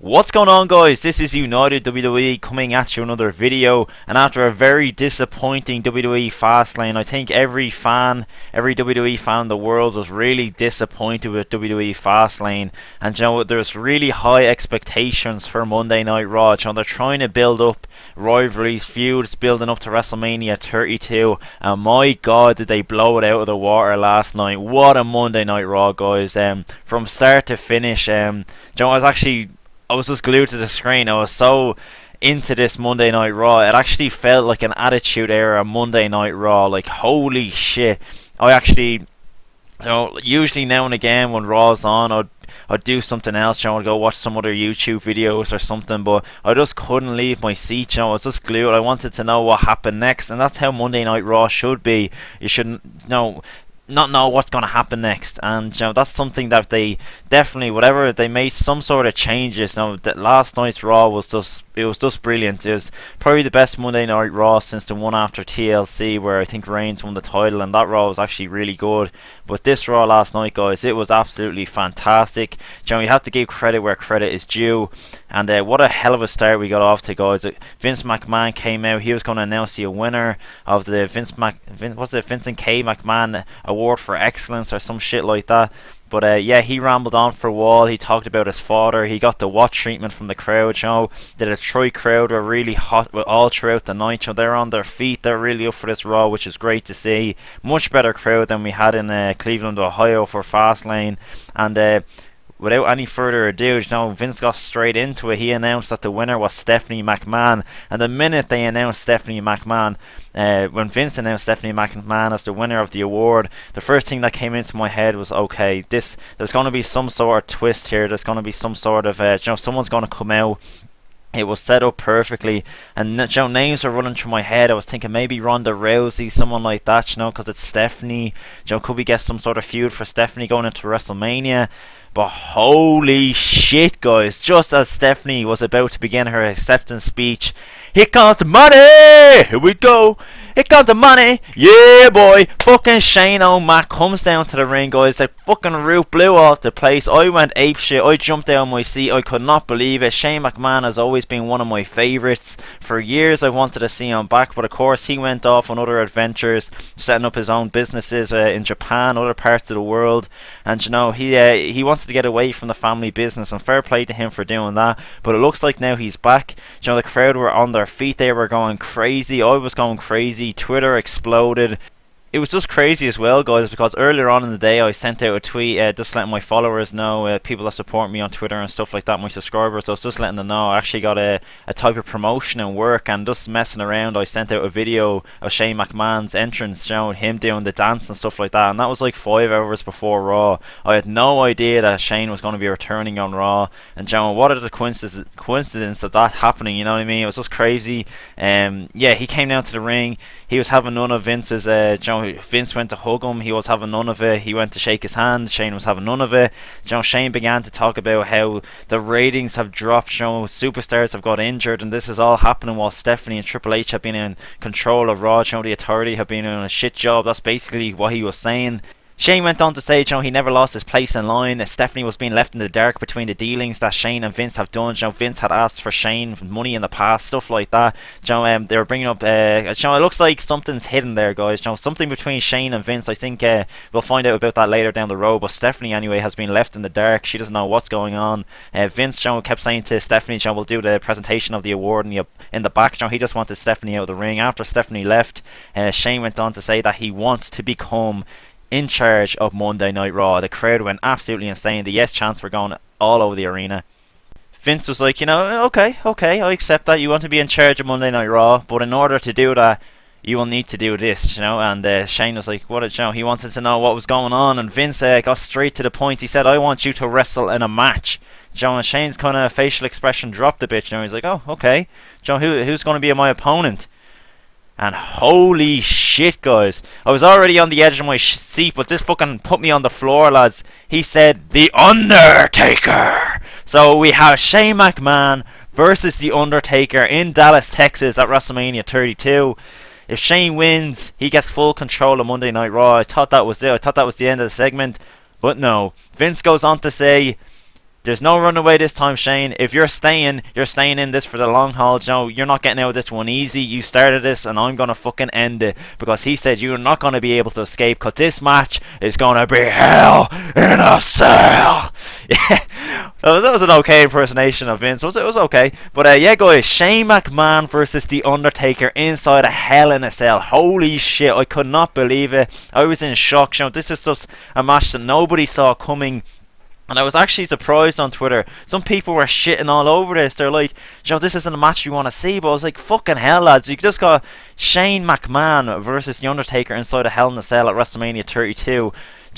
What's going on, guys? This is United WWE coming at you another video, and after a very disappointing WWE Fastlane, I think every WWE fan in the world was really disappointed with WWE Fastlane. And you know, there's really high expectations for Monday Night Raw. You know, they're trying to build up rivalries, feuds, building up to Wrestlemania 32, and my God, did they blow it out of the water last night. What a Monday Night Raw, guys. From start to finish, you know, I was just glued to the screen. I was so into this Monday Night Raw. It actually felt like an Attitude Era Monday Night Raw. Like, holy shit. I actually, you know, usually now and again when Raw's on, I'd do something else. You know, I'd go watch some other YouTube videos or something. But I just couldn't leave my seat. You know, I was just glued. I wanted to know what happened next. And that's how Monday Night Raw should be. You shouldn't, you know, not know what's going to happen next. And you know, that's something that they definitely, whatever, they made some sort of changes. You know, that last night's Raw was just brilliant. It was probably the best Monday Night Raw since the one after TLC, where I think Reigns won the title, and that Raw was actually really good. But this Raw last night, guys, it was absolutely fantastic. You know, you have to give credit where credit is due, and what a hell of a start we got off to, guys. Vince McMahon came out. He was going to announce the winner of the Vincent K. McMahon Award for Excellence or some shit like that. But yeah, he rambled on for a while. He talked about his father. He got the what treatment from the crowd. You know, the Detroit crowd were really hot all throughout the night. You know, they're on their feet. They're really up for this Raw, which is great to see. Much better crowd than we had in Cleveland, Ohio for Fastlane. And without any further ado, you know, Vince got straight into it. He announced that the winner was Stephanie McMahon. And the minute they announced Stephanie McMahon, when Vince announced Stephanie McMahon as the winner of the award, the first thing that came into my head was, okay, there's going to be some sort of twist here. There's going to be some sort of, you know, someone's going to come out. It was set up perfectly, and you know, names were running through my head. I was thinking maybe Ronda Rousey, someone like that, you know, because it's Stephanie. You know, could we get some sort of feud for Stephanie going into WrestleMania? But holy shit, guys, just as Stephanie was about to begin her acceptance speech, here comes the money! Here we go! Here comes the money! Yeah, boy! Fucking Shane O'Mac comes down to the ring, guys. The fucking roof blew off the place. I went apeshit. I jumped out of my seat. I could not believe it. Shane McMahon has always been one of my favourites. For years I wanted to see him back, but of course he went off on other adventures, setting up his own businesses in Japan, other parts of the world. And you know, he wanted to get away from the family business, and fair play to him for doing that. But it looks like now he's back. You know, the crowd were on their feet. They were going crazy. I was going crazy. Twitter exploded. It was just crazy as well, guys, because earlier on in the day I sent out a tweet just letting my followers know, people that support me on Twitter and stuff like that, my subscribers. I was just letting them know I actually got a type of promotion in work, and just messing around I sent out a video of Shane McMahon's entrance, showing him doing the dance and stuff like that, and that was like 5 hours before Raw. I had no idea that Shane was going to be returning on Raw, and John, what are the coincidence of that happening, you know what I mean? It was just crazy. Yeah, he came down to the ring. He was having none of Vince's, Vince went to hug him. He was having none of it. He went to shake his hand. Shane was having none of it. You know, Shane began to talk about how the ratings have dropped. You know, superstars have got injured, and this is all happening while Stephanie and Triple H have been in control of Raw. You know, the Authority have been doing a shit job. That's basically what he was saying. Shane went on to say, you know, he never lost his place in line. Stephanie was being left in the dark between the dealings that Shane and Vince have done. You know, Vince had asked for Shane money in the past, stuff like that. You know, they were bringing up, you know, it looks like something's hidden there, guys. You know, something between Shane and Vince. I think we'll find out about that later down the road. But Stephanie, anyway, has been left in the dark. She doesn't know what's going on. Vince, you know, kept saying to Stephanie, you know, we'll do the presentation of the award in the back. You know, he just wanted Stephanie out of the ring. After Stephanie left, Shane went on to say that he wants to become in charge of Monday Night Raw. The crowd went absolutely insane. The yes chants were going all over the arena. Vince was like, you know, okay, I accept that. You want to be in charge of Monday Night Raw, but in order to do that, you will need to do this, you know. And Shane was like, what? You know, he wanted to know what was going on, and Vince got straight to the point. He said, I want you to wrestle in a match. You know, and Shane's kind of facial expression dropped a bit. You know, he's like, oh, okay. You know, who's going to be my opponent? And holy shit, guys, I was already on the edge of my seat, but this fucking put me on the floor, lads. He said, The Undertaker! So we have Shane McMahon versus The Undertaker in Dallas, Texas at WrestleMania 32. If Shane wins, he gets full control of Monday Night Raw. I thought that was it. I thought that was the end of the segment. But no. Vince goes on to say, There's no running away this time, Shane. If you're staying in this for the long haul, Joe. You're not getting out of this one easy. You started this, and I'm gonna fucking end it because he said you're not gonna be able to escape. Cause this match is gonna be hell in a cell. Yeah, that was an okay impersonation of Vince. It was okay. But yeah, guys, Shane McMahon versus The Undertaker inside a Hell in a Cell. Holy shit! I could not believe it. I was in shock. Joe, this is just a match that nobody saw coming. And I was actually surprised on Twitter. Some people were shitting all over this. They're like, this isn't a match we want to see. But I was like, fucking hell, lads. You just got Shane McMahon versus The Undertaker inside a Hell in a Cell at WrestleMania 32.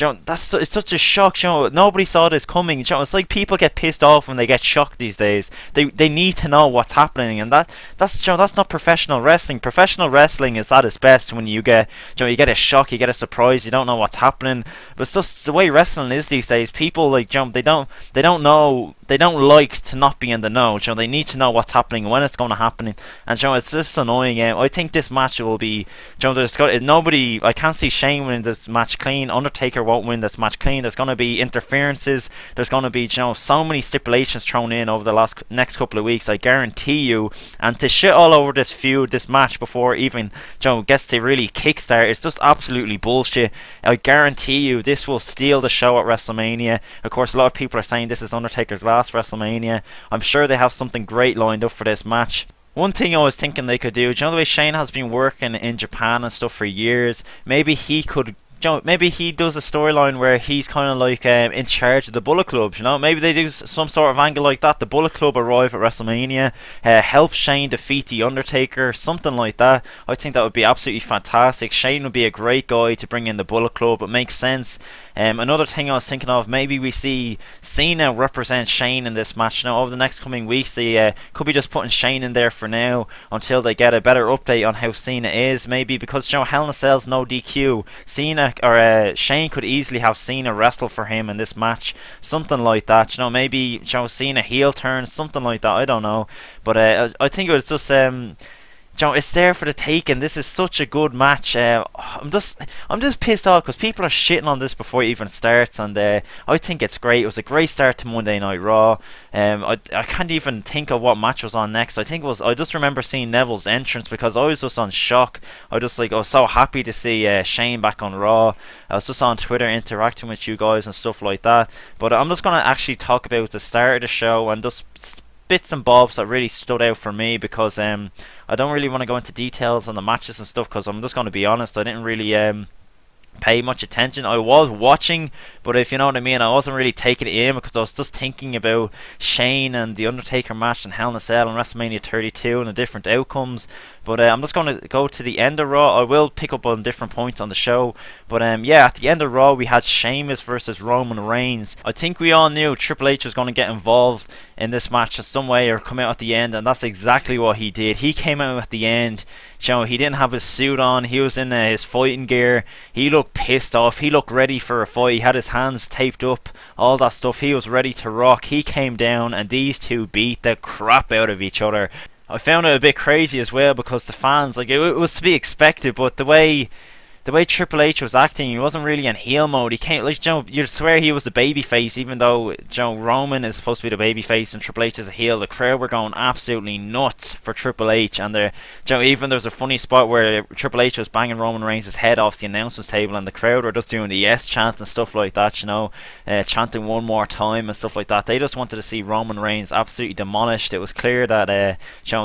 It's such a shock. Nobody saw this coming. It's like people get pissed off when they get shocked these days. They need to know what's happening, and that's not professional wrestling. Professional wrestling is at its best when you get you get a shock, you get a surprise, you don't know what's happening. But it's just the way wrestling is these days. People they don't know. They don't like to not be in the know. They need to know what's happening, when it's going to happen, and it's just annoying. I think this match will be. Nobody. I can't see Shane winning this match clean. Undertaker won't win this match clean. There's going to be interferences. There's going to be so many stipulations thrown in over the next couple of weeks. I guarantee you. And to shit all over this feud, this match before even gets to really kickstart, it's just absolutely bullshit. I guarantee you this will steal the show at WrestleMania. Of course, a lot of people are saying this is Undertaker's last WrestleMania. I'm sure they have something great lined up for this match. One thing I was thinking they could do, the way Shane has been working in Japan and stuff for years, maybe he could. Maybe he does a storyline where he's kind of like in charge of the Bullet Club. Maybe they do some sort of angle like that. The Bullet Club arrive at WrestleMania, help Shane defeat The Undertaker, something like that. I think that would be absolutely fantastic. Shane would be a great guy to bring in the Bullet Club. It makes sense. Another thing I was thinking of, maybe we see Cena represent Shane in this match. Over the next coming weeks, they could be just putting Shane in there for now until they get a better update on how Cena is. Maybe because Hell in a Cell's no DQ. Shane could easily have Cena wrestle for him in this match, something like that. Maybe Cena heel turn, something like that. I don't know, but I think it was just it's there for the taking. This is such a good match. I'm just pissed off because people are shitting on this before it even starts, and I think it's great. It was a great start to Monday Night Raw. I can't even think of what match was on next. I just remember seeing Neville's entrance because I was just on shock. I was so happy to see Shane back on Raw. I was just on Twitter interacting with you guys and stuff like that. But I'm just gonna actually talk about the start of the show and just bits and bobs that really stood out for me because I don't really want to go into details on the matches and stuff because I'm just going to be honest, I didn't really pay much attention. I was watching, but if you know what I mean, I wasn't really taking it in because I was just thinking about Shane and the Undertaker match and Hell in a Cell and WrestleMania 32 and the different outcomes. But I'm just going to go to the end of Raw. I will pick up on different points on the show. But yeah, at the end of Raw, we had Sheamus versus Roman Reigns. I think we all knew Triple H was going to get involved in this match in some way or come out at the end, and that's exactly what he did. He came out at the end. He didn't have his suit on. He was in his fighting gear. He looked pissed off. He looked ready for a fight. He had his hands taped up, all that stuff. He was ready to rock. He came down, and these two beat the crap out of each other. I found it a bit crazy as well because the fans, it was to be expected, but the way Triple H was acting, he wasn't really in heel mode. He came you'd swear he was the babyface, even though Roman is supposed to be the babyface and Triple H is a heel. The crowd were going absolutely nuts for Triple H, and even there's a funny spot where Triple H was banging Roman Reigns' head off the announcers table, and the crowd were just doing the yes chant and stuff like that. Chanting one more time and stuff like that. They just wanted to see Roman Reigns absolutely demolished. It was clear that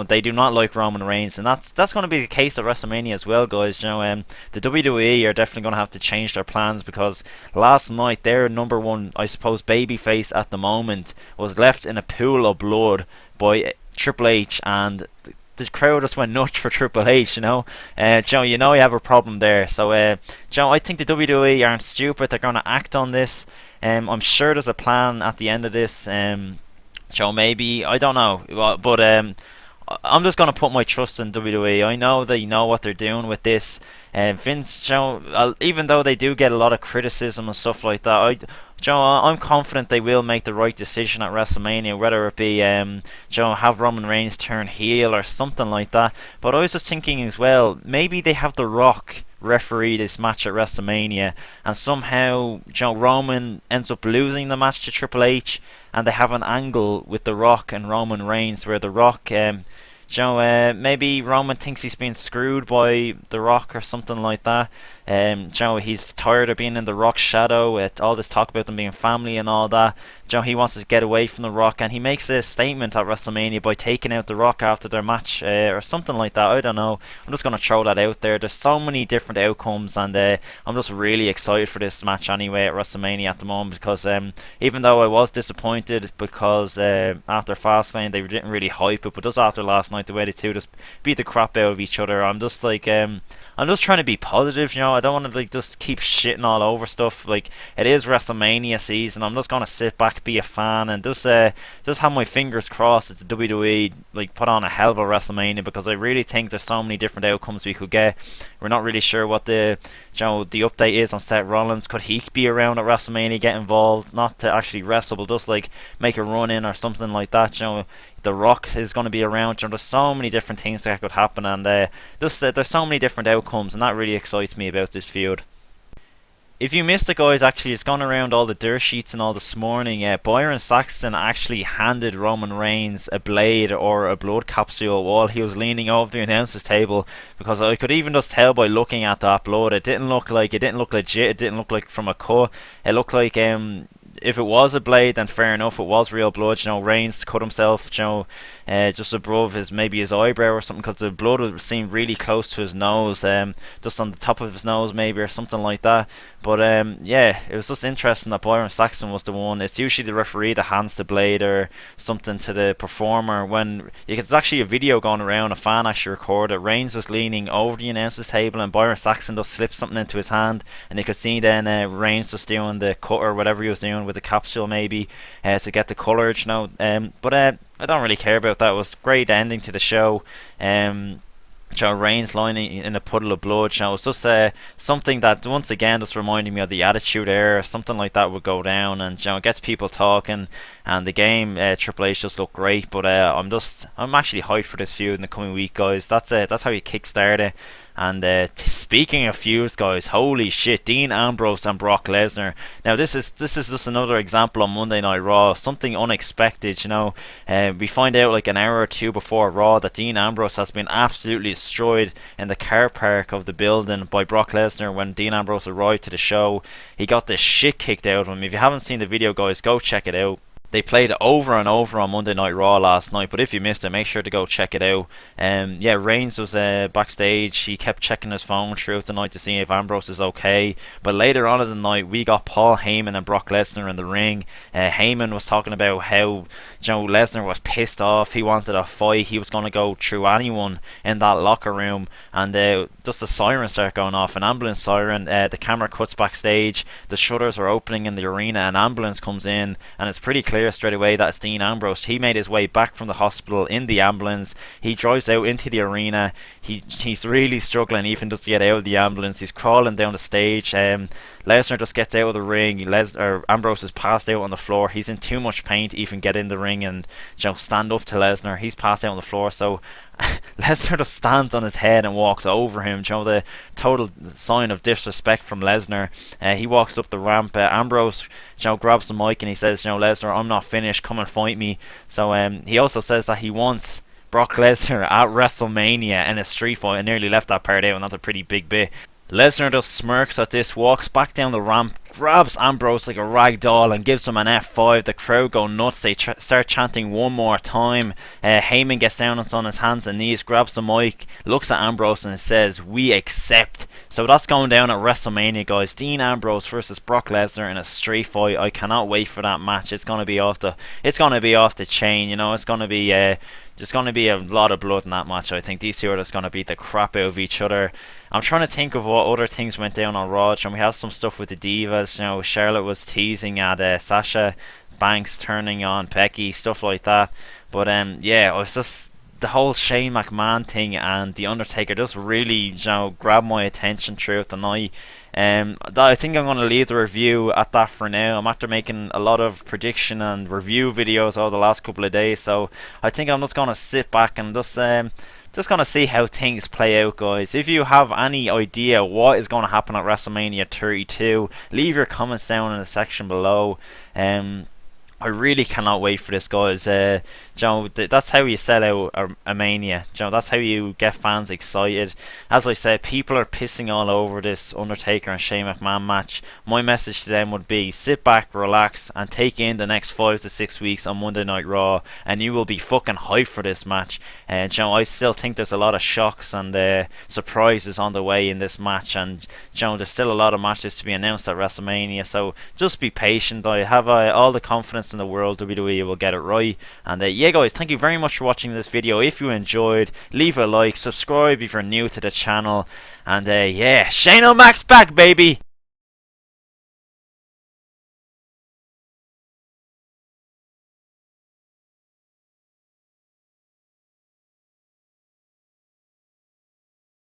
they do not like Roman Reigns, and that's going to be the case at WrestleMania as well, guys. The WWE are definitely going to have to change their plans because last night their number one, I suppose, babyface at the moment was left in a pool of blood by Triple H, and the crowd just went nuts for Triple H. You have a problem there. So I think the WWE aren't stupid. They're going to act on this. I'm sure there's a plan at the end of this. Maybe, I don't know, but I'm just going to put my trust in WWE. I know they know what they're doing with this. Vince, even though they do get a lot of criticism and stuff like that, I'm confident they will make the right decision at WrestleMania, whether it be have Roman Reigns turn heel or something like that. But I was just thinking as well, maybe they have The Rock referee this match at WrestleMania, and somehow Roman ends up losing the match to Triple H, and they have an angle with The Rock and Roman Reigns where The Rock maybe Roman thinks he's been screwed by The Rock or something like that. He's tired of being in The Rock's shadow. All this talk about them being family and all that. He wants to get away from The Rock, and he makes a statement at WrestleMania by taking out The Rock after their match or something like that. I don't know. I'm just going to throw that out there. There's so many different outcomes, and I'm just really excited for this match anyway at WrestleMania at the moment, because even though I was disappointed because after Fastlane they didn't really hype it, but just after last night, the way they two just beat the crap out of each other, I'm just like I'm just trying to be positive, I don't want to like just keep shitting all over stuff. Like, it is WrestleMania season. I'm just gonna sit back, be a fan, and just have my fingers crossed that the WWE like put on a hell of a WrestleMania, because I really think there's so many different outcomes we could get. We're not really sure what the update is on Seth Rollins. Could he be around at WrestleMania, get involved, not to actually wrestle, but just like make a run in or something like that? The Rock is going to be around. There's so many different things that could happen, and there's so many different outcomes, and that really excites me about this feud. If you missed it, guys, actually, it's gone around all the dirt sheets and all this morning. Byron Saxton actually handed Roman Reigns a blade or a blood capsule while he was leaning over the announcer's table, because I could even just tell by looking at that blood, it didn't look legit, it didn't look like from a cut. It looked like if it was a blade, then fair enough, it was real blood. Reigns cut himself, just above his eyebrow or something, because the blood seemed really close to his nose, just on the top of his nose maybe, or something like that. But yeah, it was just interesting that Byron Saxton was the one. It's usually the referee that hands the blade or something to the performer. When it's actually a video going around, a fan actually recorded Reigns was leaning over the announcer's table, and Byron Saxton just slipped something into his hand, and you could see then Reigns just doing the cut or whatever he was doing with the capsule maybe to get the colour, but I don't really care about that. It was a great ending to the show. Reigns lying in a puddle of blood. It was just something that once again just reminded me of the Attitude Era. Something like that would go down, and it gets people talking. And the game, Triple H just looked great. But I'm actually hyped for this feud in the coming week, guys. That's how you kickstart it. And speaking of feuds, guys, holy shit, Dean Ambrose and Brock Lesnar. Now this is just another example on Monday Night Raw, something unexpected. We find out like an hour or two before Raw that Dean Ambrose has been absolutely destroyed in the car park of the building by Brock Lesnar. When Dean Ambrose arrived to the show, he got the shit kicked out of him. If you haven't seen the video, guys, go check it out. They played it over and over on Monday Night Raw last night, but if you missed it, make sure to go check it out. Reigns was backstage. He kept checking his phone throughout the night to see if Ambrose is okay. But later on in the night, we got Paul Heyman and Brock Lesnar in the ring. Heyman was talking about how Lesnar was pissed off. He wanted a fight. He was going to go through anyone in that locker room. And just a siren started going off, an ambulance siren. The camera cuts backstage. The shutters are opening in the arena. An ambulance comes in, and it's pretty clear straight away that it's Dean Ambrose. He made his way back from the hospital in the ambulance. He drives out into the arena. He's really struggling even just to get out of the ambulance. He's crawling down the stage. Lesnar just gets out of the ring. Ambrose is passed out on the floor. He's in too much pain to even get in the ring and stand up to Lesnar. He's passed out on the floor, so Lesnar just stands on his head and walks over him. The total sign of disrespect from Lesnar. He walks up the ramp. Ambrose grabs the mic and he says, Lesnar, I'm not finished, come and fight me. So he also says that he wants Brock Lesnar at WrestleMania in a street fight. I nearly left that part out, and that's a pretty big bit. Lesnar just smirks at this, walks back down the ramp, grabs Ambrose like a rag doll and gives him an F5. The crowd go nuts. They start chanting one more time. Heyman gets down on his hands and knees, grabs the mic, looks at Ambrose and says, "We accept." So that's going down at WrestleMania, guys. Dean Ambrose versus Brock Lesnar in a street fight. I cannot wait for that match. It's gonna be off the chain. It's gonna be there's going to be a lot of blood in that match. I think these two are just going to beat the crap out of each other. I'm trying to think of what other things went down on Raw. We have some stuff with the Divas. Charlotte was teasing at Sasha Banks turning on Becky, stuff like that. But it was just the whole Shane McMahon thing and the Undertaker just really grabbed my attention throughout the night. I think I'm going to leave the review at that for now. I'm after making a lot of prediction and review videos over the last couple of days, so I think I'm just going to sit back and just just gonna see how things play out, guys. If you have any idea what is going to happen at WrestleMania 32, leave your comments down in the section below. I really cannot wait for this, guys. That's how you sell out a mania. That's how you get fans excited. As I said, people are pissing all over this Undertaker and Shane McMahon match. My message to them would be: sit back, relax, and take in the next 5 to 6 weeks on Monday Night Raw, and you will be fucking hyped for this match. And I still think there's a lot of shocks and surprises on the way in this match, and there's still a lot of matches to be announced at WrestleMania. So just be patient. I have all the confidence in the world WWE will get it right. And yeah, guys, thank you very much for watching this video. If you enjoyed, leave a like, subscribe if you're new to the channel, and yeah, Shane O'Mac's back, baby.